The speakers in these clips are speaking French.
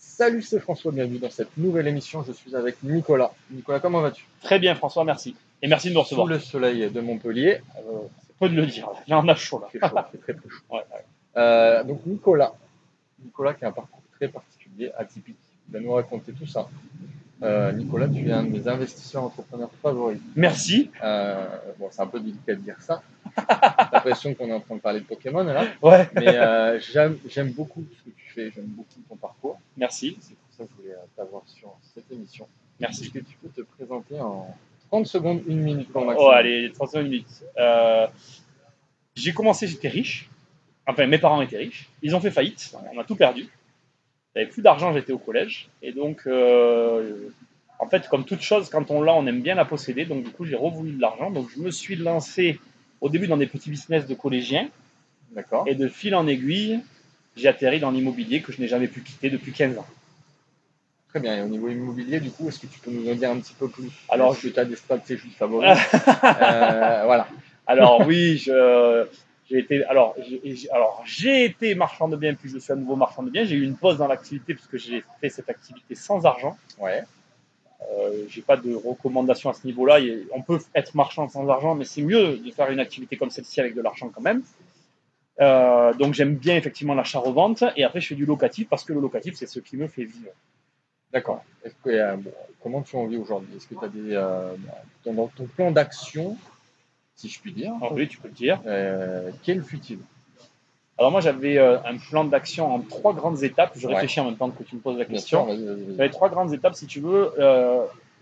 Salut, c'est François, bienvenue dans cette nouvelle émission. Je suis avec Nicolas. Nicolas, comment vas-tu? Très bien, François, merci. Et merci de me Sous recevoir. le soleil de Montpellier. C'est peu de le dire, là. J'en ai chaud là. Il fait chaud, il fait très très chaud. Ouais. Donc Nicolas qui a un parcours très particulier, atypique. Il va nous raconter tout ça. Nicolas, tu es un de mes investisseurs entrepreneurs favoris. Merci. Bon, c'est un peu délicat de dire ça. J'ai l'impression qu'on est en train de parler de Pokémon là. Ouais. Mais j'aime beaucoup ce que tu fais, j'aime beaucoup ton parcours. Merci. C'est pour ça que je voulais t'avoir sur cette émission. Merci. Est-ce que tu peux te présenter en 30 secondes, 1 minute grand Oh, maximum? allez, 31 minutes. J'ai commencé, j'étais riche. Enfin, mes parents étaient riches. Ils ont fait faillite. On a tout perdu. J'avais plus d'argent, j'étais au collège. Et donc, en fait, comme toute chose, quand on l'a, on aime bien la posséder. Donc, du coup, j'ai revoulu de l'argent. Donc, je me suis lancé au début dans des petits business de collégiens. D'accord. Et de fil en aiguille, j'ai atterri dans l'immobilier que je n'ai jamais pu quitter depuis 15 ans. Très bien. Et au niveau immobilier, du coup, est-ce que tu peux nous en dire un petit peu plus? Alors, est-ce que tu as des stratégies favoris? Voilà. Alors oui, j'ai été marchand de biens, puis je suis à nouveau marchand de biens. J'ai eu une pause dans l'activité parce que j'ai fait cette activité sans argent. Ouais. J'ai pas de recommandation à ce niveau-là. On peut être marchand sans argent, mais c'est mieux de faire une activité comme celle-ci avec de l'argent quand même. Donc j'aime bien effectivement l'achat-revente. Et après, je fais du locatif parce que le locatif, c'est ce qui me fait vivre. D'accord. Comment tu en vis aujourd'hui? Est-ce que tu as dans ton plan d'action, si je puis dire, Oui, tu peux le dire. quel fut-il? Alors moi, j'avais un plan d'action en 3 grandes étapes. Je réfléchis en même temps que tu me poses la Bien question. sûr, vas-y. J'avais 3 grandes étapes, si tu veux.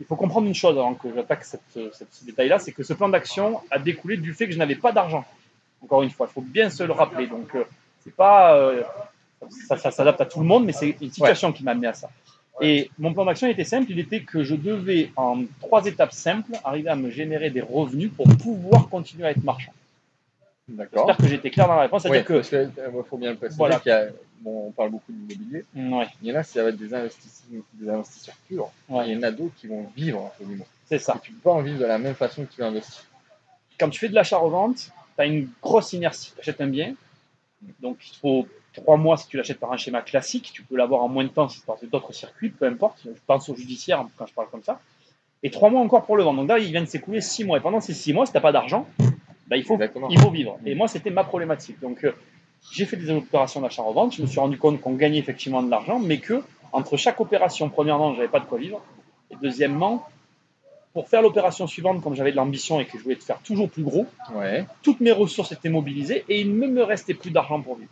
Il faut comprendre une chose avant que j'attaque ce détail-là, c'est que ce plan d'action a découlé du fait que je n'avais pas d'argent. Encore une fois, il faut bien se le rappeler. Donc, c'est pas, ça s'adapte à tout le monde, mais c'est une situation qui m'a amené à ça. Et mon plan d'action était simple, il était que je devais, en 3 étapes simples, arriver à me générer des revenus pour pouvoir continuer à être marchand. D'accord. J'espère que j'ai été clair dans la réponse. C'est-à-dire que, parce qu'il faut bien le préciser voilà. qu'il y a, bon, on parle beaucoup d'immobilier. Ouais, Il y en a, ça va être des investisseurs purs. ouais, Et il y en a d'autres qui vont vivre, entre guillemets. c'est ça. Et tu ne peux pas en vivre de la même façon que tu investis. Quand tu fais de l'achat-revente, tu as une grosse inertie. Tu achètes un bien, donc il faut 3 mois si tu l'achètes par un schéma classique. Tu peux l'avoir en moins de temps si tu passes d'autres circuits, peu importe. Je pense au judiciaire quand je parle comme ça. Et 3 mois encore pour le vendre. Donc là, il vient de s'écouler 6 mois. Et pendant ces 6 mois, si tu n'as pas d'argent, bah, il faut vivre. Et moi, c'était ma problématique. Donc, j'ai fait des opérations d'achat-revente. Je me suis rendu compte qu'on gagnait effectivement de l'argent, mais que entre chaque opération, premièrement, je n'avais pas de quoi vivre. Et deuxièmement, pour faire l'opération suivante, comme j'avais de l'ambition et que je voulais faire toujours plus gros, toutes mes ressources étaient mobilisées et il ne me restait plus d'argent pour vivre.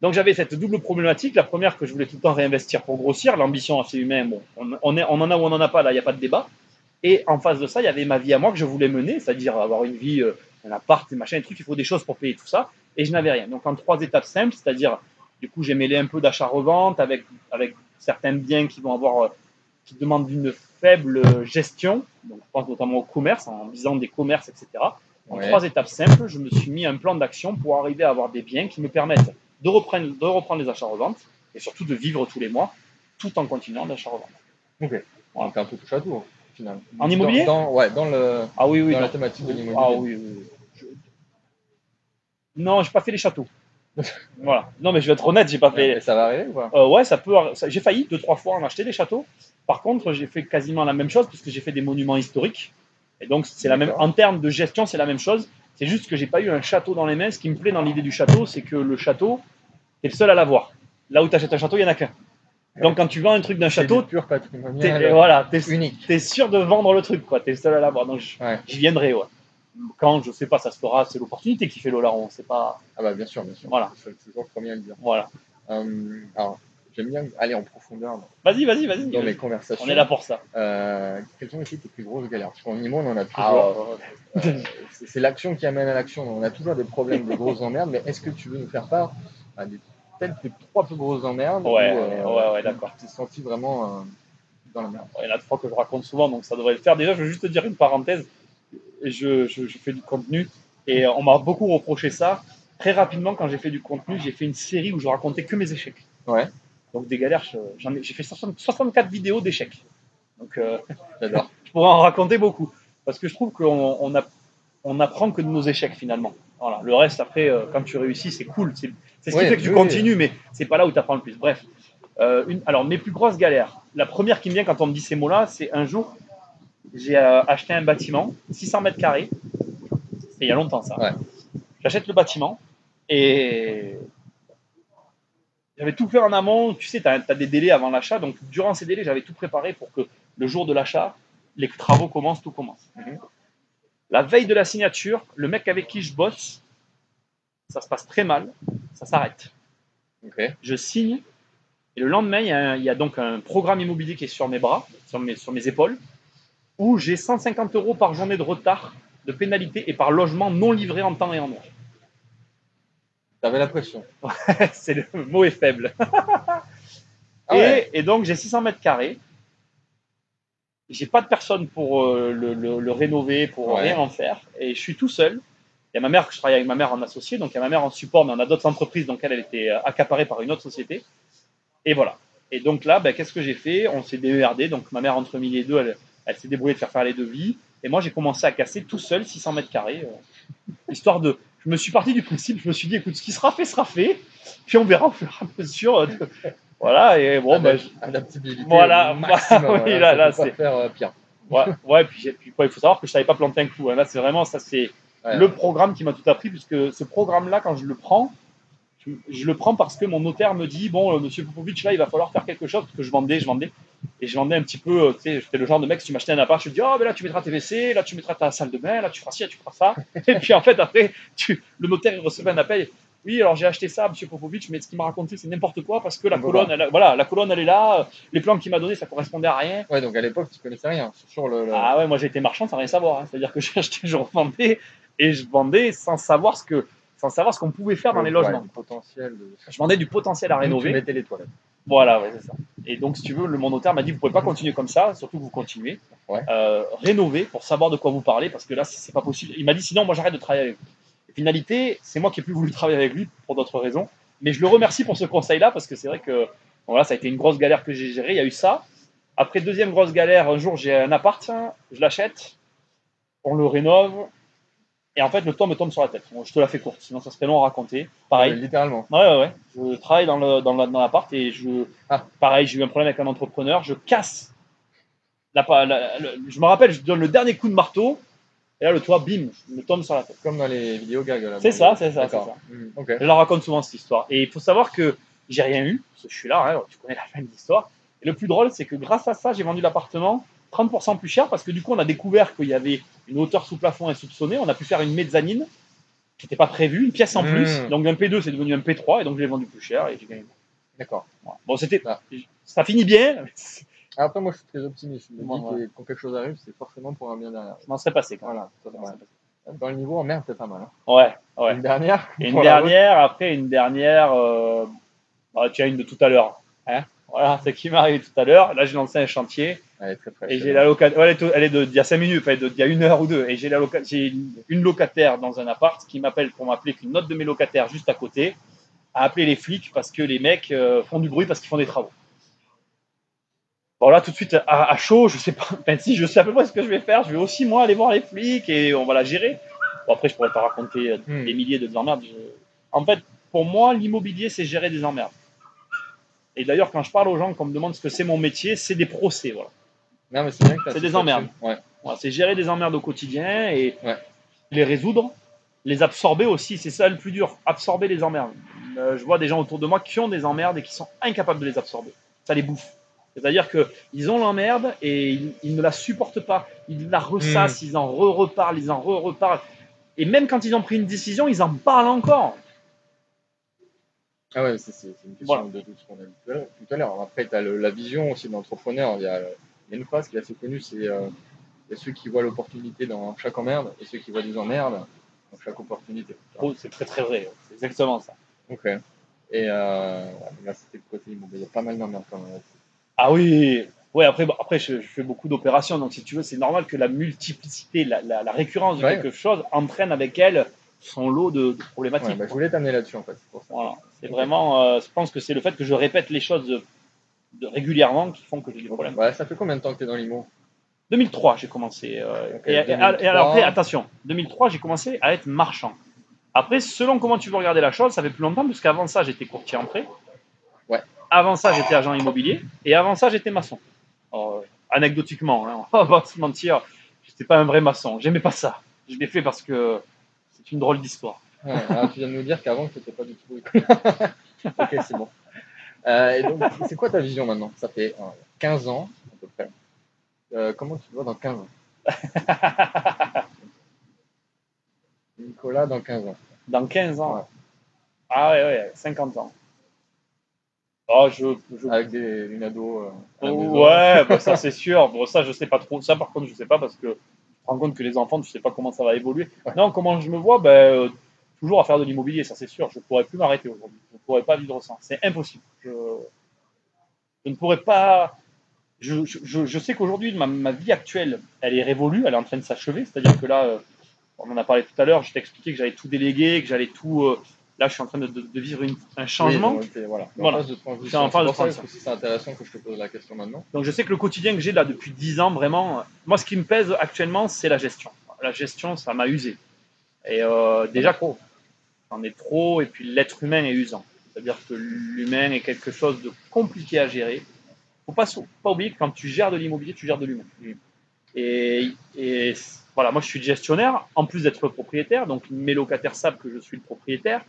Donc j'avais cette double problématique. La première, que je voulais tout le temps réinvestir pour grossir. L'ambition, c'est humain. Bon, on en a ou on n'en a pas, là, il n'y a pas de débat. Et en face de ça, il y avait ma vie à moi que je voulais mener, c'est-à-dire avoir une vie, un appart, des machins, des trucs, il faut des choses pour payer tout ça. Et je n'avais rien. Donc en 3 étapes simples, c'est-à-dire, du coup, j'ai mêlé un peu d'achat-revente avec certains biens qui vont avoir, qui demandent une faible gestion. Donc je pense notamment au commerce, en visant des commerces, etc. En 3 étapes simples, je me suis mis un plan d'action pour arriver à avoir des biens qui me permettent de reprendre les achats-reventes et surtout de vivre tous les mois tout en continuant d'achat-revente. Ok. Voilà. Donc un peu touche à tout, finalement. En immobilier? Dans la thématique de l'immobilier. Ah oui. Non, j'ai pas fait les châteaux. Voilà. Non, mais je vais être honnête, j'ai pas fait. Et ça va arriver ou pas? Ouais, j'ai failli 2-3 fois en acheter des châteaux. Par contre, j'ai fait quasiment la même chose puisque j'ai fait des monuments historiques. Et donc, c'est la même. En termes de gestion, c'est la même chose. C'est juste que j'ai pas eu un château dans les mains. Ce qui me plaît dans l'idée du château, c'est que le château, t'es le seul à l'avoir. Là où tu achètes un château, il y en a qu'un. Donc quand tu vends un truc d'un château, pur patrimonial. T'es unique. T'es sûr de vendre le truc, quoi. T'es le seul à l'avoir. Donc j'y viendrai, ouais. Quand je sais pas, ça se fera. C'est l'opportunité qui fait le larron. C'est pas. Ah bah bien sûr. Voilà. Je suis toujours le premier à le dire. Voilà. Alors j'aime bien aller en profondeur. Vas-y. Dans mes conversations. On est là pour ça. Quelles ont été tes plus grosses galères? Parce qu'en IMO, on en a toujours. C'est l'action qui amène à l'action. On a toujours des problèmes, des grosses emmerdes. Mais est-ce que tu veux nous faire part peut-être tes 3 plus grosses emmerdes? Ouais, d'accord. Tu t'es senti vraiment dans la merde. Il y en a 3 que je raconte souvent, donc ça devrait le faire. Déjà, je veux juste te dire une parenthèse. Je fais du contenu et on m'a beaucoup reproché ça. Très rapidement, quand j'ai fait du contenu, j'ai fait une série où je racontais que mes échecs. Ouais. Donc des galères, j'ai fait 64 vidéos d'échecs. Donc j'adore. Je pourrais en raconter beaucoup. Parce que je trouve qu'on apprend que de nos échecs finalement. Voilà. Le reste, après, quand tu réussis, c'est cool. C'est ce qui fait que tu continues, mais c'est pas là où tu apprends le plus. Bref. Alors, mes plus grosses galères. La première qui me vient quand on me dit ces mots-là, c'est un jour, j'ai acheté un bâtiment, 600 mètres carrés. C'était il y a longtemps, ça. Ouais. J'achète le bâtiment et j'avais tout fait en amont. Tu sais, tu as des délais avant l'achat. Donc, durant ces délais, j'avais tout préparé pour que le jour de l'achat, les travaux commencent, tout commence. La veille de la signature, le mec avec qui je bosse, ça se passe très mal, ça s'arrête. Okay. Je signe, et le lendemain, il y a donc un programme immobilier qui est sur mes bras, sur mes épaules, où j'ai 150 € par journée de retard, de pénalité, et par logement non livré en temps et en heure. T'avais la pression. C'est le mot est faible. Et donc, j'ai 600 mètres carrés. J'ai pas de personne pour le rénover, pour rien en faire. Et je suis tout seul. Il y a ma mère, je travaille avec ma mère en associé, donc il y a ma mère en support, mais on a d'autres entreprises, donc elle était accaparée par une autre société. Et voilà. Et donc là, qu'est-ce que j'ai fait? On s'est démerdé. Donc ma mère, entre midi et deux, elle s'est débrouillée de faire les devis. Et moi, j'ai commencé à casser tout seul 600 mètres carrés. Histoire de. Je me suis parti du principe, je me suis dit, écoute, ce qui sera fait sera fait. Puis on verra au fur et à mesure. Voilà. Et bon, adaptabilité. Voilà. Maximum, oui, là c'est faire pire. Ouais, puis il faut savoir que je savais pas planter un clou. Là, c'est vraiment ça, c'est le programme qui m'a tout appris, puisque ce programme-là, quand je le prends parce que mon notaire me dit, bon, monsieur Popovic, là, il va falloir faire quelque chose, parce que je vendais, et je vendais un petit peu, tu sais, j'étais le genre de mec, si tu m'achetais un appart, je te dis, oh, ben là, tu mettras tes WC, là, tu mettras ta salle de bain, là, tu feras ci, là, tu feras ça. Et puis, en fait, après, le notaire, il recevait un appel, oui, alors j'ai acheté ça, monsieur Popovic, mais ce qu'il m'a raconté, c'est n'importe quoi, parce que la colonne, la colonne, elle est là, les plans qu'il m'a donné, ça correspondait à rien. Ouais, donc à l'époque, tu connaissais rien sur le. Ah ouais, moi, j'ai été marchand sans rien savoir, hein. C'est-à-dire que j'ai acheté, je revendais, et je vendais sans savoir ce qu'on pouvait faire dans les logements. Je vendais du potentiel à rénover. Tu mettais les toilettes. Voilà, ouais, c'est ça. Et donc, si tu veux, mon notaire m'a dit, vous pouvez pas continuer comme ça, surtout que vous continuez. Rénover pour savoir de quoi vous parlez, parce que là, c'est pas possible. Il m'a dit, sinon, moi, j'arrête de travailler avec vous. Et finalité, c'est moi qui ai plus voulu travailler avec lui pour d'autres raisons. Mais je le remercie pour ce conseil-là, parce que c'est vrai que voilà, ça a été une grosse galère que j'ai gérée. Il y a eu ça. Après, deuxième grosse galère, un jour, j'ai un appart, je l'achète, on le rénove. Et en fait, le toit me tombe sur la tête. Bon, je te la fais courte, sinon ça serait long à raconter. Pareil. Littéralement. Ouais. Je travaille dans l'appart et pareil, j'ai eu un problème avec un entrepreneur. Je casse. Je me rappelle, je donne le dernier coup de marteau. Et là, le toit, bim, me tombe sur la tête. Comme dans les vidéos gags. C'est ça. Okay. Je la raconte souvent, cette histoire. Et il faut savoir que j'ai rien eu, parce que je suis là, hein, tu connais la fin de l'histoire. Et le plus drôle, c'est que grâce à ça, j'ai vendu l'appartement 30% plus cher, parce que du coup, on a découvert qu'il y avait une hauteur sous plafond insoupçonnée. On a pu faire une mezzanine qui n'était pas prévue, une pièce en plus. Donc un P2, c'est devenu un P3, et donc je l'ai vendu plus cher et j'ai gagné. D'accord. Voilà. Bon, ça finit bien. Après, moi, je suis très optimiste. Je me dis que quand quelque chose arrive, c'est forcément pour un bien derrière. Je m'en serais passé quand même. Voilà. Dans le niveau en merde, c'est pas mal. Hein. Ouais. Une dernière. Après une dernière. Tu as une de tout à l'heure. Hein, voilà, c'est qui m'est arrivé tout à l'heure. Là, j'ai lancé un chantier. Elle est très fraîche. Et j'ai la locataire. Elle est d'il y a 5 minutes, d'il y a 1 heure ou 2. Et j'ai une locataire dans un appart qui m'appelle pour m'appeler qu'une autre de mes locataires juste à côté a appelé les flics parce que les mecs font du bruit parce qu'ils font des travaux. Bon, là, tout de suite, à chaud, je sais pas. Si je sais à peu près ce que je vais faire, je vais aussi, moi, aller voir les flics et on va la gérer. Bon, après, je pourrais pas raconter des milliers de emmerdes. En fait, pour moi, l'immobilier, c'est gérer des emmerdes. Et d'ailleurs, quand je parle aux gens, qu'on me demande ce que c'est mon métier, c'est des procès, voilà. Non, mais c'est bien que c'est des emmerdes. Ouais. Voilà, c'est gérer des emmerdes au quotidien et les résoudre, les absorber aussi. C'est ça le plus dur, absorber les emmerdes. Je vois des gens autour de moi qui ont des emmerdes et qui sont incapables de les absorber. Ça les bouffe. C'est-à-dire qu'ils ont l'emmerde et ils ne la supportent pas. Ils la ressassent, ils en reparlent, ils en reparlent. Et même quand ils ont pris une décision, ils en parlent encore. Ah ouais, c'est une question de ce qu'on a dit tout à l'heure. Après, tu as la vision aussi de l'entrepreneur. Il y a une phrase qui est assez connue, c'est il y a ceux qui voient l'opportunité dans chaque emmerde et ceux qui voient des emmerdes dans chaque opportunité. Oh, c'est très très vrai, c'est exactement ça. Ok. Et là, c'était le côté immobilier. Il y a pas mal d'emmerdes quand même. Ah oui, ouais, après je fais beaucoup d'opérations, donc si tu veux, c'est normal que la multiplicité, la récurrence de quelque chose entraîne avec elle son lot de problématiques. Je voulais t'amener là-dessus en fait. Pour ça. Voilà. C'est vraiment, je pense que c'est le fait que je répète les choses régulièrement qui font que j'ai des problèmes. Ça fait combien de temps que tu es dans l'IMO ? 2003, j'ai commencé. Et alors après, attention, 2003, j'ai commencé à être marchand. Après, selon comment tu veux regarder la chose, ça fait plus longtemps, parce qu'avant ça, j'étais courtier en prêt. Ouais. Avant ça, j'étais agent immobilier et avant ça, j'étais maçon. Alors, anecdotiquement, hein, on va pas se mentir, j'étais pas un vrai maçon. J'aimais pas ça. Je l'ai fait parce que c'est une drôle d'histoire. Ouais, alors tu viens de nous dire qu'avant, tu n'étais pas du tout. Ok, c'est bon. Et donc, c'est quoi ta vision maintenant? Ça fait 15 ans, à peu près. Comment tu te vois dans 15 ans? Nicolas, dans 15 ans. Dans 15 ans. Ouais. Ah ouais, 50 ans. Oh, Avec une ado à la maison. Ouais, bah ça c'est sûr. Bon, ça je sais pas trop. Ça par contre je sais pas parce que tu te rends compte que les enfants, tu sais pas comment ça va évoluer. Ouais. Non, comment je me vois, toujours à faire de l'immobilier, ça c'est sûr. Je pourrais plus m'arrêter aujourd'hui. Je pourrais pas vivre sans. C'est impossible. Je ne pourrais pas. Je sais qu'aujourd'hui ma vie actuelle, elle est révolue, elle est en train de s'achever. C'est-à-dire que là, on en a parlé tout à l'heure. Je t'ai expliqué que j'allais tout déléguer, que j'allais tout. Là, je suis en train de vivre un changement. Oui, voilà. Voilà. En phase de transition. C'est en phase de pour ça transition. que c'est intéressant que je te pose la question maintenant. Donc je sais que le quotidien que j'ai là depuis 10 ans, vraiment, moi ce qui me pèse actuellement, c'est la gestion. La gestion, ça m'a usé. Et déjà, j'en ai trop, et puis l'être humain est usant. C'est-à-dire que l'humain est quelque chose de compliqué à gérer. Il ne faut pas oublier que quand tu gères de l'immobilier, tu gères de l'humain. Et voilà, moi je suis gestionnaire, en plus d'être propriétaire, donc mes locataires savent que je suis le propriétaire.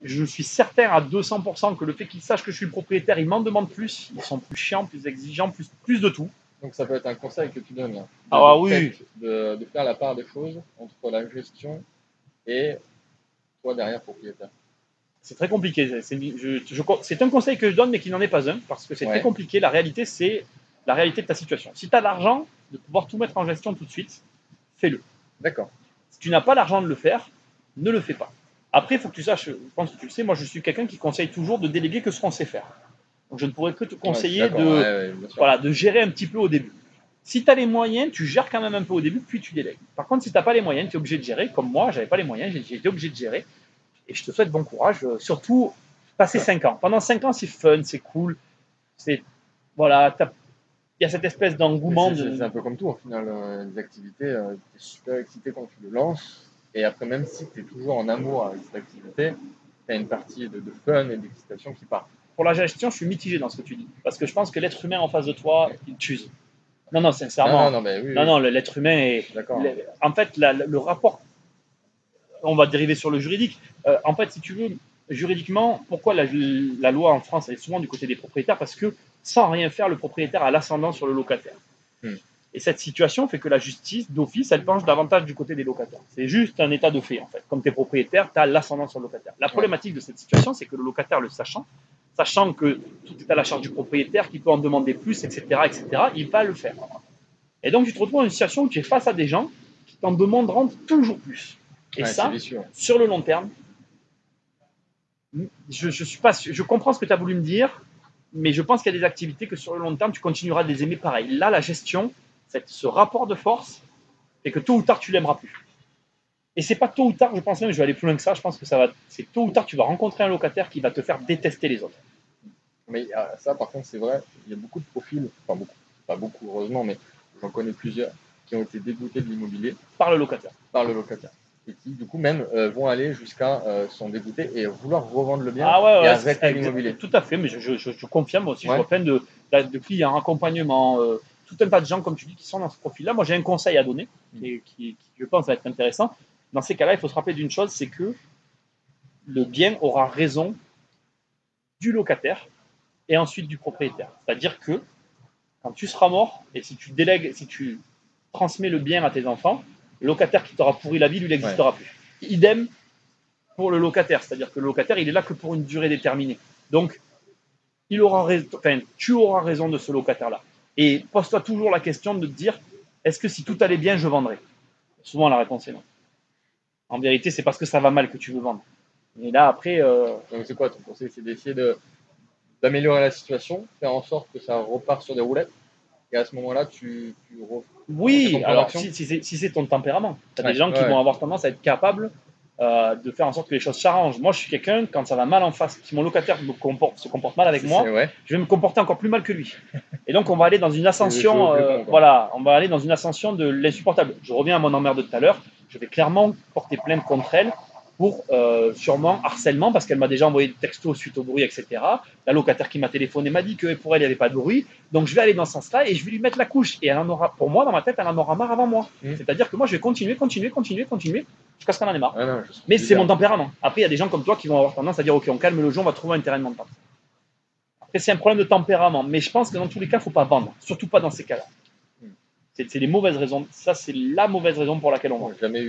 Je suis certain à 200% que le fait qu'ils sachent que je suis le propriétaire, ils m'en demandent plus, ils sont plus chiants, plus exigeants, plus de tout. Donc ça peut être un conseil que tu donnes là. Oui. De faire la part des choses entre la gestion et toi derrière propriétaire. C'est très compliqué. C'est un conseil que je donne, mais qui n'en est pas un, parce que c'est très compliqué. La réalité, c'est la réalité de ta situation. Si tu as l'argent de pouvoir tout mettre en gestion tout de suite, fais-le. D'accord. Si tu n'as pas l'argent de le faire, ne le fais pas. Après, il faut que tu saches, je pense que tu le sais, moi je suis quelqu'un qui conseille toujours de déléguer que ce qu'on sait faire. Donc je ne pourrais que te conseiller de gérer un petit peu au début. Si tu as les moyens, tu gères quand même un peu au début, puis tu délègues. Par contre, si tu n'as pas les moyens, tu es obligé de gérer. Comme moi, j'avais pas les moyens, j'ai été obligé de gérer. Et je te souhaite bon courage, surtout passer 5 ans. Pendant 5 ans, c'est fun, c'est cool. Voilà, il y a cette espèce d'engouement. C'est un peu comme tout, au final, les activités, tu es super excité quand tu le lances. Et après, même si tu es toujours en amour avec cette activité, tu as une partie de fun et d'excitation qui part. Pour la gestion, je suis mitigé dans ce que tu dis. Parce que je pense que l'être humain en face de toi, il t'use. Non, sincèrement. Non, l'être humain est. En fait, le rapport, on va dériver sur le juridique. En fait, si tu veux, juridiquement, pourquoi la loi en France elle est souvent du côté des propriétaires? Parce que sans rien faire, le propriétaire a l'ascendant sur le locataire. Et cette situation fait que la justice, d'office, elle penche davantage du côté des locataires. C'est juste un état de fait, en fait. Comme tu es propriétaire, tu as l'ascendant sur le locataire. La problématique de cette situation, c'est que le locataire, le sachant que tout est à la charge du propriétaire, qu'il peut en demander plus, etc., il va le faire. Et donc, tu te retrouves dans une situation où tu es face à des gens qui t'en demanderont toujours plus. Et ça, sur le long terme, je comprends ce que tu as voulu me dire, mais je pense qu'il y a des activités que sur le long terme, tu continueras de les aimer pareil. Là, la gestion, ce rapport de force, fait que tôt ou tard, tu l'aimeras plus. Et c'est pas tôt ou tard, je pense même, je vais aller plus loin que ça, je pense que c'est tôt ou tard, tu vas rencontrer un locataire qui va te faire détester les autres. Mais ça, par contre, c'est vrai, il y a beaucoup de profils, enfin beaucoup, pas beaucoup heureusement, mais j'en connais plusieurs qui ont été dégoûtés de l'immobilier. Par le locataire. Et qui, du coup, même vont aller jusqu'à s'en dégoûter et vouloir revendre le bien et arrêter l'immobilier. Tout à fait, mais je confirme aussi, je vois plein de clients, accompagnement, tout un tas de gens, comme tu dis, qui sont dans ce profil-là. Moi, j'ai un conseil à donner qui, je pense, va être intéressant. Dans ces cas-là, il faut se rappeler d'une chose, c'est que le bien aura raison du locataire et ensuite du propriétaire. C'est-à-dire que quand tu seras mort et si tu délègues, si tu transmets le bien à tes enfants, le locataire qui t'aura pourri la vie, lui, il n'existera plus. Idem pour le locataire, c'est-à-dire que le locataire, il est là que pour une durée déterminée. Donc, tu auras raison de ce locataire-là. Et pose-toi toujours la question de te dire, est-ce que si tout allait bien, je vendrais? Souvent, la réponse est non. En vérité, c'est parce que ça va mal que tu veux vendre. Et là, après... Donc, c'est quoi ton conseil? C'est d'essayer d'améliorer la situation, faire en sorte que ça repart sur des roulettes. Et à ce moment-là, oui, alors si c'est ton tempérament. Tu as des gens qui vont avoir tendance à être capables de faire en sorte que les choses s'arrangent. Moi, je suis quelqu'un, quand ça va mal en face, si mon locataire se comporte mal avec moi, je vais me comporter encore plus mal que lui. Et donc, on va aller dans une ascension, on va aller dans une ascension de l'insupportable. Je reviens à mon emmerde de tout à l'heure, je vais clairement porter plainte contre elle pour sûrement harcèlement, parce qu'elle m'a déjà envoyé des textos suite au bruit, etc. La locataire qui m'a téléphoné m'a dit que pour elle, il n'y avait pas de bruit. Donc je vais aller dans ce sens-là et je vais lui mettre la couche. Et elle en aura, pour moi, dans ma tête, elle en aura marre avant moi. C'est-à-dire que moi, je vais continuer jusqu'à ce qu'elle en ait marre. Mais c'est mon tempérament. Après, il y a des gens comme toi qui vont avoir tendance à dire ok, on calme le jeu, on va trouver un terrain de d'entente. Après, c'est un problème de tempérament. Mais je pense que dans tous les cas, il ne faut pas vendre. Surtout pas dans ces cas-là. C'est les mauvaises raisons. Ça, c'est la mauvaise raison pour laquelle on vend. Je n'ai jamais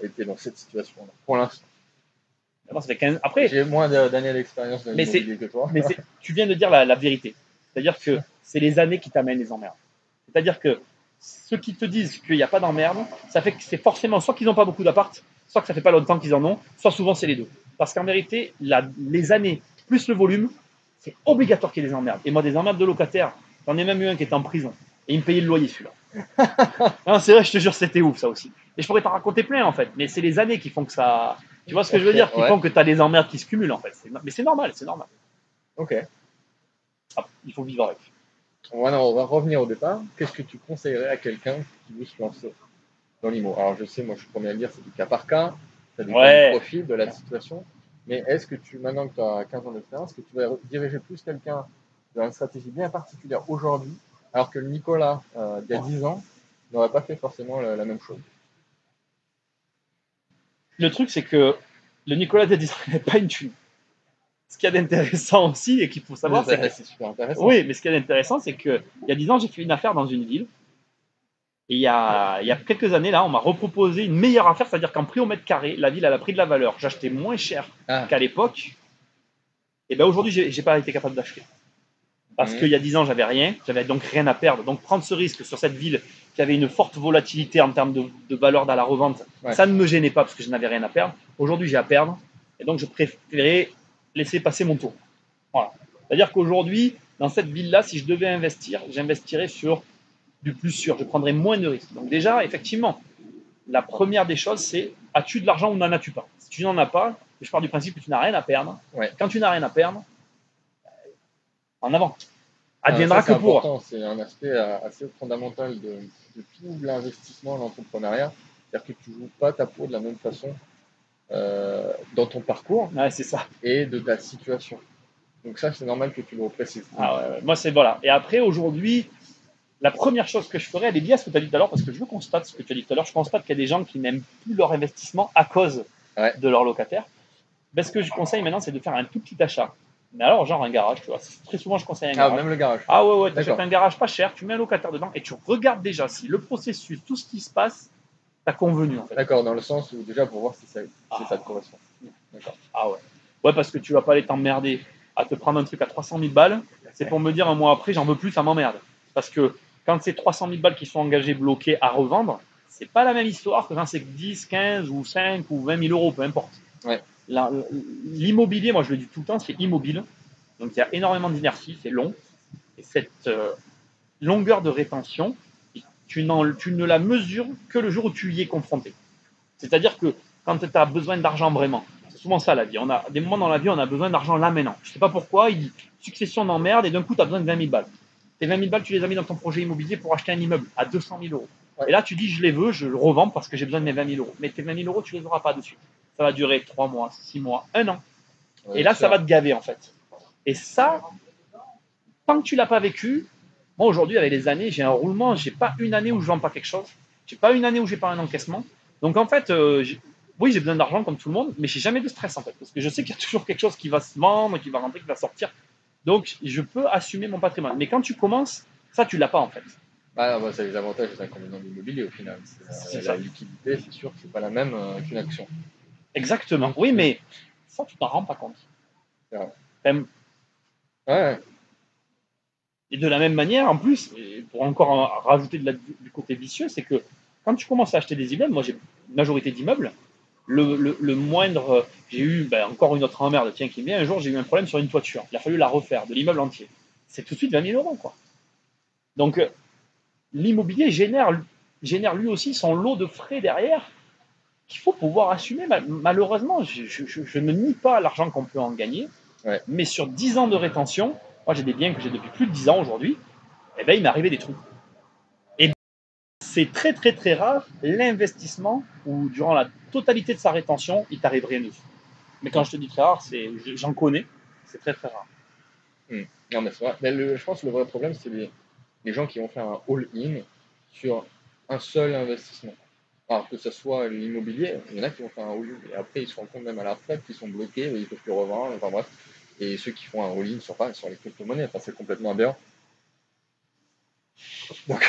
été dans cette situation-là, pour l'instant. Ça fait 15... Après, j'ai moins d'années d'expérience dans l'immobilier que toi. Mais tu viens de dire la vérité. C'est-à-dire que c'est les années qui t'amènent les emmerdes. C'est-à-dire que ceux qui te disent qu'il n'y a pas d'emmerde, ça fait que c'est forcément soit qu'ils n'ont pas beaucoup d'appart, soit que ça fait pas longtemps qu'ils en ont, soit souvent c'est les deux. Parce qu'en vérité, les années plus le volume, c'est obligatoire qu'il y ait des emmerdes. Et moi, des emmerdes de locataires, j'en ai même eu un qui était en prison. Et il me payait le loyer, celui-là. C'est vrai, je te jure, c'était ouf, ça aussi. Et je pourrais t'en raconter plein, en fait. Mais c'est les années qui font que ça... Tu vois ce que je veux dire? Qui font que tu as des emmerdes qui se cumulent, en fait. Mais c'est normal, c'est normal. Ok. Ah, il faut vivre avec. On va revenir au départ. Qu'est-ce que tu conseillerais à quelqu'un qui veut se lancer dans l'IMO? Alors, je sais, moi, je suis premier à le dire, c'est du cas par cas. Ça dépend du profil, de la situation. Mais est-ce que maintenant que tu as 15 ans d'expérience, que tu vas diriger plus quelqu'un dans une stratégie bien particulière aujourd'hui, alors que le Nicolas, il y a 10 ans, n'aurait pas fait forcément la même chose? Le truc, c'est que le Nicolas d'il y a 10 ans n'est pas une thune. Ce qu'il y a d'intéressant aussi, et qu'il faut savoir, c'est que... C'est super intéressant. Oui, mais ce qu'il y a d'intéressant, c'est qu'il y a 10 ans, j'ai fait une affaire dans une ville. Et il y a quelques années, là, on m'a reproposé une meilleure affaire, c'est-à-dire qu'en prix au mètre carré, la ville, elle a pris de la valeur. J'achetais moins cher qu'à l'époque. Et bien aujourd'hui, j'ai pas été capable d'acheter. Parce qu'il y a 10 ans, j'avais rien, j'avais donc rien à perdre. Donc prendre ce risque sur cette ville qui avait une forte volatilité en termes de valeur dans la revente, ça ne me gênait pas parce que je n'avais rien à perdre. Aujourd'hui, j'ai à perdre. Et donc, je préférais laisser passer mon tour. Voilà. C'est-à-dire qu'aujourd'hui, dans cette ville-là, si je devais investir, j'investirais sur du plus sûr. Je prendrais moins de risques. Donc déjà, effectivement, la première des choses, c'est as-tu de l'argent ou n'en as-tu pas? Si tu n'en as pas, je pars du principe que tu n'as rien à perdre. Quand tu n'as rien à perdre, en avant. Adviendra que pour. C'est un aspect assez fondamental de tout l'investissement, l'entrepreneuriat. C'est-à-dire que tu ne joues pas ta peau de la même façon dans ton parcours c'est ça. Et de ta situation. Donc ça, c'est normal que tu le reprécises. Moi, c'est voilà. Et après, aujourd'hui, la première chose que je ferais, elle est liée à ce que tu as dit tout à l'heure, parce que je constate ce que tu as dit tout à l'heure. Je constate qu'il y a des gens qui n'aiment plus leur investissement à cause de leur locataire. Ben, ce que je conseille maintenant, c'est de faire un tout petit achat. Mais alors, genre un garage, tu vois. Très souvent, je conseille un garage. Même le garage. Ouais, tu achètes un garage pas cher, tu mets un locataire dedans et tu regardes déjà si le processus, tout ce qui se passe, t'as convenu en fait. D'accord, dans le sens où déjà pour voir si ça te correspond. D'accord. Ouais, parce que tu vas pas aller t'emmerder à te prendre un truc à 300 000 balles. C'est pour me dire un mois après, j'en veux plus, ça m'emmerde. Parce que quand c'est 300 000 balles qui sont engagées, bloquées à revendre, c'est pas la même histoire que quand c'est 10, 15 ou 5 ou 20 000 euros, peu importe. L'immobilier, moi je le dis tout le temps, c'est immobile. Donc il y a énormément d'inertie, c'est long. Et cette longueur de rétention, tu ne la mesures que le jour où tu y es confronté. C'est-à-dire que quand tu as besoin d'argent vraiment, c'est souvent ça la vie. On a des moments dans la vie, on a besoin d'argent là maintenant. Je ne sais pas pourquoi, succession d'emmerdes et d'un coup tu as besoin de 20 000 balles. Tes 20 000 balles, tu les as mis dans ton projet immobilier pour acheter un immeuble à 200 000 euros. Et là, tu dis, je les veux, je le revends parce que j'ai besoin de mes 20 000 euros. Mais tes 20 000 euros, tu ne les auras pas dessus. Ça va durer 3 mois, 6 mois, 1 an. Et là, ça va te gaver en fait. Et ça, tant que tu ne l'as pas vécu, moi aujourd'hui, avec les années, j'ai un roulement, j'ai pas une année où je ne vends pas quelque chose, j'ai pas une année où j'ai pas un encaissement. Donc en fait, oui, j'ai besoin d'argent comme tout le monde, mais j'ai jamais de stress en fait, parce que je sais qu'il y a toujours quelque chose qui va se vendre, qui va rentrer, qui va sortir. Donc je peux assumer mon patrimoine. Mais quand tu commences, ça tu l'as pas en fait. C'est les avantages et les inconvénients de l'immobilier au final. La liquidité, c'est sûr que c'est pas la même qu'une action. Exactement. Oui, mais ça tu t'en rends pas compte. Et de la même manière, en plus, pour encore rajouter du côté vicieux, c'est que quand tu commences à acheter des immeubles, moi j'ai une majorité d'immeubles, le moindre, j'ai eu encore une autre emmerde, tiens qui est bien, un jour j'ai eu un problème sur une toiture, il a fallu la refaire, de l'immeuble entier. C'est tout de suite 20 000 euros quoi. Donc l'immobilier génère lui aussi son lot de frais derrière qu'il faut pouvoir assumer. Malheureusement, je ne nie pas l'argent qu'on peut en gagner, mais sur 10 ans de rétention, moi j'ai des biens que j'ai depuis plus de 10 ans aujourd'hui, et il m'est arrivé des trucs. Et c'est très très très rare l'investissement où durant la totalité de sa rétention, il t'arrive rien dessus. Mais quand je te dis très rare, j'en connais, c'est très très rare. Non, mais c'est vrai. Mais je pense que le vrai problème, c'est les gens qui vont faire un all-in sur un seul investissement. Alors que ce soit l'immobilier, il y en a qui vont faire un all-in et après ils se rendent compte même à la retraite qu'ils sont bloqués, ils ne peuvent plus revendre, enfin bref. Et ceux qui font un all-in sur les crypto-monnaies, enfin, c'est complètement aberrant. Donc,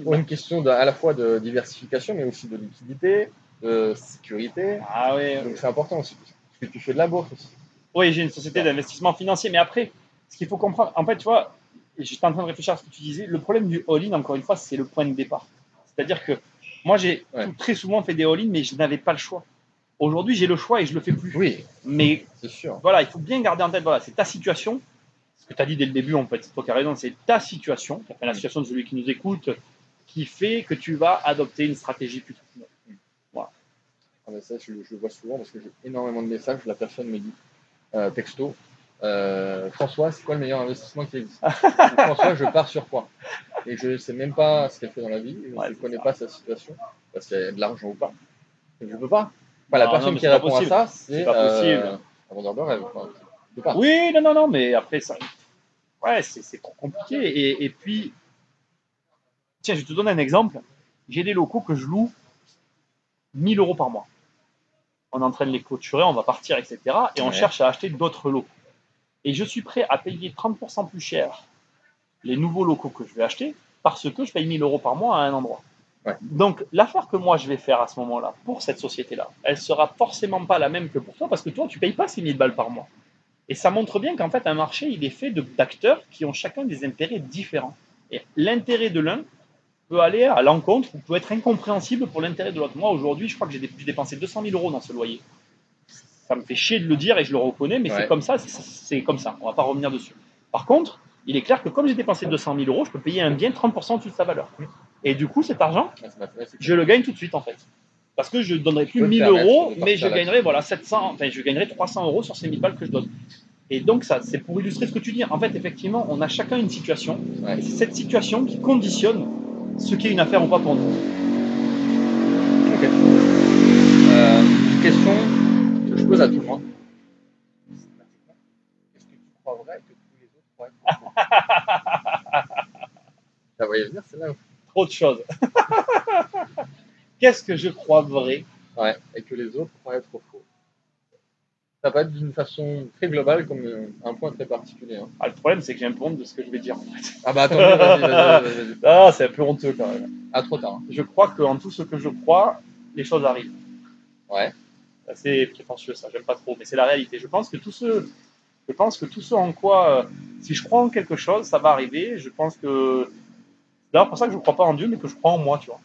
pour une question à la fois de diversification, mais aussi de liquidité, de sécurité, Ah oui. donc c'est important aussi. Parce que tu fais de la bourse aussi. Oui, j'ai une société d'investissement financier, mais après, ce qu'il faut comprendre, en fait, tu vois, et j'étais en train de réfléchir à ce que tu disais, le problème du all-in, encore une fois, c'est le point de départ. C'est-à-dire que moi, j'ai très souvent fait des all-in, mais je n'avais pas le choix. Aujourd'hui, j'ai le choix et je le fais plus. Oui, mais c'est sûr. Voilà, il faut bien garder en tête, voilà, c'est ta situation. Ce que tu as dit dès le début, en fait, c'est toi qui as raison, c'est ta situation, la situation de celui qui nous écoute, qui fait que tu vas adopter une stratégie plutôt qu'une autre. Voilà. Ah ben ça, je le vois souvent parce que j'ai énormément de messages. La personne me dit texto, François, c'est quoi le meilleur investissement qui existe? François, je pars sur quoi? Et je ne sais même pas ce qu'elle fait dans la vie, je ne connais pas sa situation, parce qu'elle a de l'argent ou pas. Donc je ne peux pas. Enfin, la personne qui répond à ça, c'est un vendeur de rêve. Enfin, oui, non, mais après, ça, ouais, c'est trop compliqué. Et puis, tiens, je te donne un exemple. J'ai des locaux que je loue 1000 euros par mois. On est en train de les clôturer, on va partir, etc. Et on cherche à acheter d'autres locaux. Et je suis prêt à payer 30% plus cher les nouveaux locaux que je vais acheter parce que je paye 1000 euros par mois à un endroit. Donc, l'affaire que moi je vais faire à ce moment-là pour cette société-là, elle sera forcément pas la même que pour toi parce que toi, tu payes pas ces 1000 balles par mois. Et ça montre bien qu'en fait, un marché, il est fait d'acteurs qui ont chacun des intérêts différents. Et l'intérêt de l'un peut aller à l'encontre ou peut être incompréhensible pour l'intérêt de l'autre. Moi, aujourd'hui, je crois que j'ai dépensé 200 000 euros dans ce loyer. Ça me fait chier de le dire et je le reconnais, mais c'est comme ça, c'est comme ça. On va pas revenir dessus. Par contre, il est clair que comme j'ai dépensé 200 000 euros, je peux payer un bien 30% au-dessus de sa valeur. Et du coup, cet argent, je le gagne tout de suite en fait. Parce que je ne donnerai plus 1000 euros, mais je gagnerai voilà, 700, enfin, je gagnerai 300 euros sur ces 1000 balles que je donne. Et donc, ça, c'est pour illustrer ce que tu dis. En fait, effectivement, on a chacun une situation. Et c'est cette situation qui conditionne ce qui est une affaire ou pas pour nous. Ok. Une question que je pose à tout le monde. Qu'est-ce que tu crois vrai que tous les autres croient faux? Ça voyait venir, c'est là. Trop de choses. Qu'est-ce que je crois vrai? Et que les autres croient être faux. Ça va être d'une façon très globale comme un point très particulier. Hein. Le problème, c'est que j'ai un peu honte de ce que je vais dire. En fait. Ah bah attends, vas-y. Ah, c'est un peu honteux quand même. Ah, trop tard. Hein. Je crois qu'en tout ce que je crois, les choses arrivent. Ouais. C'est assez prétentieux ça, j'aime pas trop, mais c'est la réalité. Je pense que tout ce en quoi, si je crois en quelque chose, ça va arriver. Je pense que c'est d'ailleurs pour ça que je ne crois pas en Dieu, mais que je crois en moi, tu vois.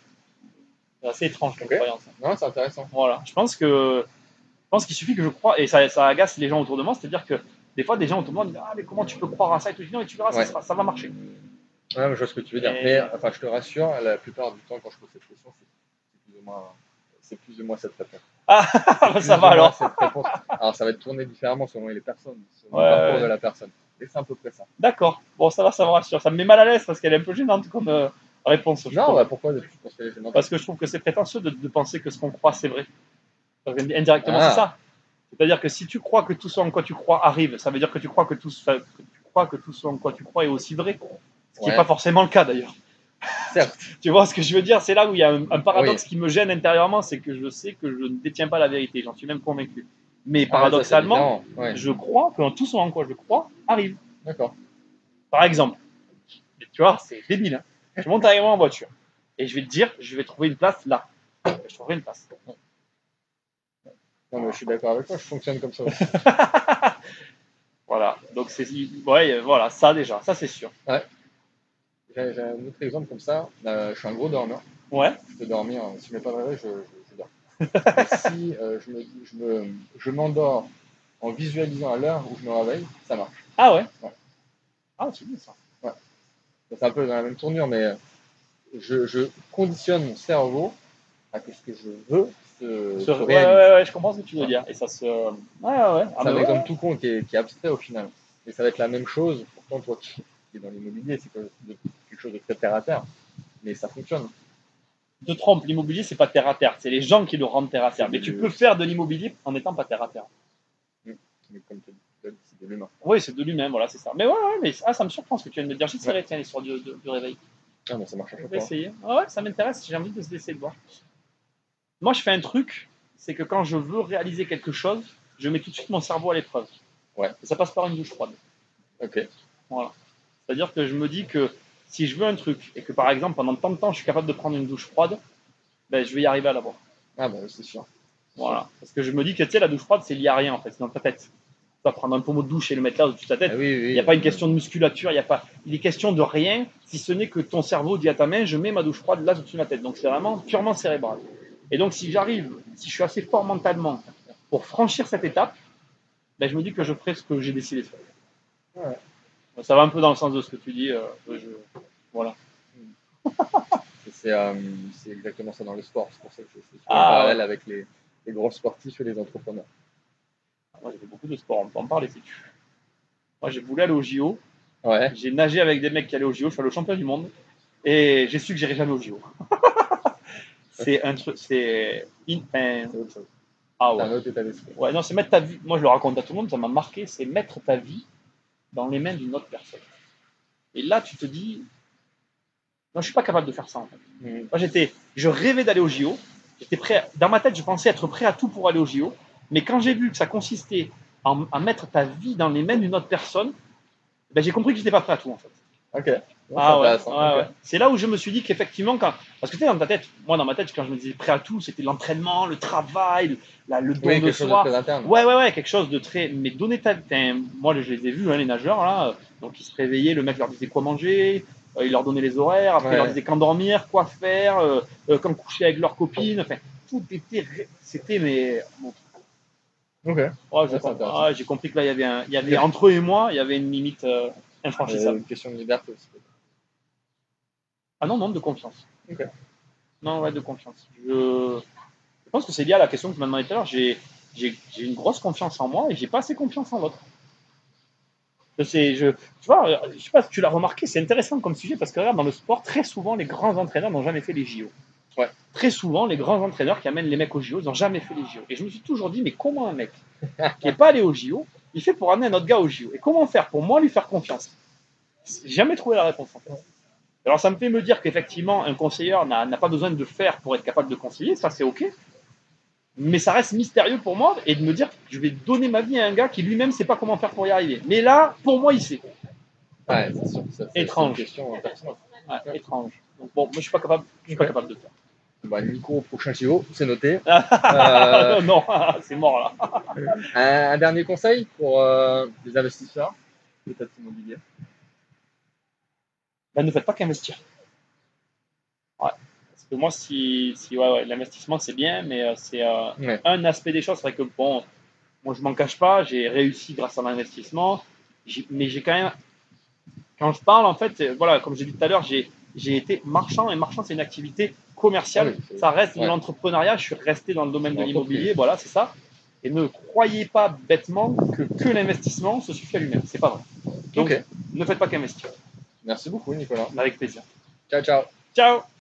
C'est assez étrange comme croyance. Non, c'est intéressant. Voilà. Je pense qu'il suffit que je croie, et ça agace les gens autour de moi, c'est-à-dire que des fois, des gens autour de moi disent ah mais comment tu peux croire à ça et tout. Je dis non, et tu verras, ça va marcher. Ouais, je vois ce que tu veux dire. Mais enfin, je te rassure, la plupart du temps, quand je pose cette question, c'est plus ou moins cette réponse. Ah, ça va alors. Cette réponse. Alors, ça va être tourné différemment selon les personnes, selon le parcours de la personne. Et c'est à peu près ça. D'accord. Bon, ça me rassure. Ça me met mal à l'aise parce qu'elle est un peu gênante comme réponse. Non, bah pourquoi tu penses qu'elle est gênante? Parce que je trouve que c'est prétentieux de penser que ce qu'on croit, c'est vrai. Indirectement, c'est ça. C'est-à-dire que si tu crois que tout ce en quoi tu crois arrive, ça veut dire que tu crois que tout ce en quoi tu crois est aussi vrai. Ce qui n'est pas forcément le cas d'ailleurs. Certes. Tu vois ce que je veux dire? C'est là où il y a un paradoxe qui me gêne intérieurement, c'est que je sais que je ne détiens pas la vérité, j'en suis même convaincu. Mais paradoxalement, je crois que tout ce en quoi je crois arrive. D'accord. Par exemple, tu vois, c'est débile. Hein. Je monte avec moi en voiture et je vais te dire, je vais trouver une place là. Je trouverai une place. Non, mais je suis d'accord avec toi, je fonctionne comme ça aussi. Voilà, donc voilà, ça déjà, ça c'est sûr. Ouais. J'ai un autre exemple comme ça. Je suis un gros dormeur. Ouais. Je peux dormir. Si je ne mets pas de réveil, je dors. Si je m'endors en visualisant à l'heure où je me réveille, ça marche. Ah ouais. Ah, c'est bien ça. Ouais. C'est un peu dans la même tournure, mais je conditionne mon cerveau à que ce que je veux se réalise. Ouais, je comprends ce que tu veux dire. Et ça se. Ouais. C'est un exemple tout con qui est abstrait au final. Et ça va être la même chose. Pourtant, toi qui es dans l'immobilier, c'est quelque chose de très terre à terre. Mais ça fonctionne. te trompes, l'immobilier, c'est pas terre à terre. C'est les gens qui le rendent terre à terre. Mais tu peux faire de l'immobilier en n'étant pas terre à terre. Mais comme tu as dit, c'est de l'humain. Oui, c'est de lui-même, voilà, c'est ça. Mais ouais, mais ça me surprend ce que tu viens de me dire. J'essaierai, tiens, l'histoire du réveil. Ah, mais ça marche à Je chaque vais fois. essayer. Ah ouais, ça m'intéresse, j'ai envie d'essayer de voir. Moi, je fais un truc, c'est que quand je veux réaliser quelque chose, je mets tout de suite mon cerveau à l'épreuve. Ouais. Et ça passe par une douche froide. Ok. Voilà. C'est-à-dire que je me dis que si je veux un truc et que par exemple pendant tant de temps je suis capable de prendre une douche froide, ben, je vais y arriver à l'avoir. Ah, bah, c'est sûr. Voilà. Parce que je me dis que tu sais, la douche froide, c'est lié à rien en fait, c'est dans ta tête. Tu vas prendre un pommeau de douche et le mettre là au-dessus de ta tête. Ah, oui, Il n'y a pas une question de musculature, il est question de rien, si ce n'est que ton cerveau dit à ta main, je mets ma douche froide là au-dessus de ma tête. Donc c'est vraiment purement cérébral. Et donc si je suis assez fort mentalement pour franchir cette étape, ben, je me dis que je ferai ce que j'ai décidé de faire. Ouais. Ça va un peu dans le sens de ce que tu dis. Voilà. C'est exactement ça dans le sport. C'est pour ça que je fais un Ah, parallèle ouais. avec les gros sportifs et les entrepreneurs. Moi, j'ai fait beaucoup de sport, on peut en parler si tu veux. Moi, j'ai voulu aller au JO. Ouais. J'ai nagé avec des mecs qui allaient au JO. Je suis allé au championnat du monde. Et j'ai su que j'irais jamais au JO. C'est un truc. C'est autre chose. Ah C'est ouais. un autre état d'esprit. Ouais, non, c'est mettre ta vie. Moi, je le raconte à tout le monde, ça m'a marqué. C'est mettre ta vie dans les mains d'une autre personne. Et là, tu te dis. Non, je suis pas capable de faire ça en fait. Moi, je rêvais d'aller au JO. J'étais prêt. Dans ma tête, je pensais être prêt à tout pour aller au JO. Mais quand j'ai vu que ça consistait à mettre ta vie dans les mains d'une autre personne, ben, j'ai compris que j'étais pas prêt à tout en fait. Ok. Bon, Ah ouais, intéressant. ouais, Ok. ouais. C'est là où je me suis dit qu'effectivement, parce que tu sais, dans ta tête, moi dans ma tête, quand je me disais prêt à tout, c'était l'entraînement, le travail, le don Oui, de quelque chose de soi. très interne. Ouais, quelque chose de très. Mais donner moi, je les ai vus, hein, les nageurs, là. Donc, ils se réveillaient, le mec leur disait quoi manger, il leur donnait les horaires, après, il leur Ouais. disait quand dormir, quoi faire, quand coucher avec leurs copines. Enfin, tout était. C'était, mais. Bon, Ok. C'est intéressant. j'ai compris que là, il y avait entre eux et moi, il y avait une limite infranchissable. Une question de liberté aussi. Ah non, de confiance. Ok. Non, ouais, de confiance. Je pense que c'est lié à la question que tu m'as demandé tout à l'heure. J'ai une grosse confiance en moi et j'ai pas assez confiance en l'autre. Tu vois, je sais pas si tu l'as remarqué, c'est intéressant comme sujet parce que regarde, dans le sport, très souvent, les grands entraîneurs n'ont jamais fait les JO. Ouais. Très souvent, les grands entraîneurs qui amènent les mecs aux JO, ils n'ont jamais fait les JO. Et je me suis toujours dit, mais comment un mec qui n'est pas allé aux JO, il fait pour amener un autre gars aux JO? Et comment faire pour moi lui faire confiance? J'ai jamais trouvé la réponse en fait. Alors ça me fait me dire qu'effectivement, un conseiller n'a pas besoin de faire pour être capable de conseiller, ça c'est ok. Mais ça reste mystérieux pour moi et de me dire que je vais donner ma vie à un gars qui lui-même ne sait pas comment faire pour y arriver. Mais là, pour moi, il sait. Ouais, c'est sûr. Étrange. C'est une question personnelle. Ouais, étrange. Donc bon, moi je suis pas capable, pas capable de faire. Bah, Nico, au prochain JO, c'est noté. Non, c'est mort là. Un dernier conseil pour les investisseurs, peut-être immobiliers. Ben, ne faites pas qu'investir. Ouais. Parce que moi, ouais, l'investissement c'est bien, mais c'est Ouais. un aspect des choses. C'est vrai que bon, moi je m'en cache pas, j'ai réussi grâce à l'investissement, mais j'ai quand même, quand je parle en fait, voilà, comme j'ai dit tout à l'heure, j'ai été marchand et marchand c'est une activité commerciale. Ah oui, ça reste de ouais. l'entrepreneuriat. Je suis resté dans le domaine C'est de une l'immobilier, entreprise. voilà, c'est ça. Et ne croyez pas bêtement que l'investissement se suffit à lui-même. C'est pas vrai. Donc, Ok. ne faites pas qu'investir. Merci beaucoup, Nicolas. Avec plaisir. Ciao, ciao. Ciao.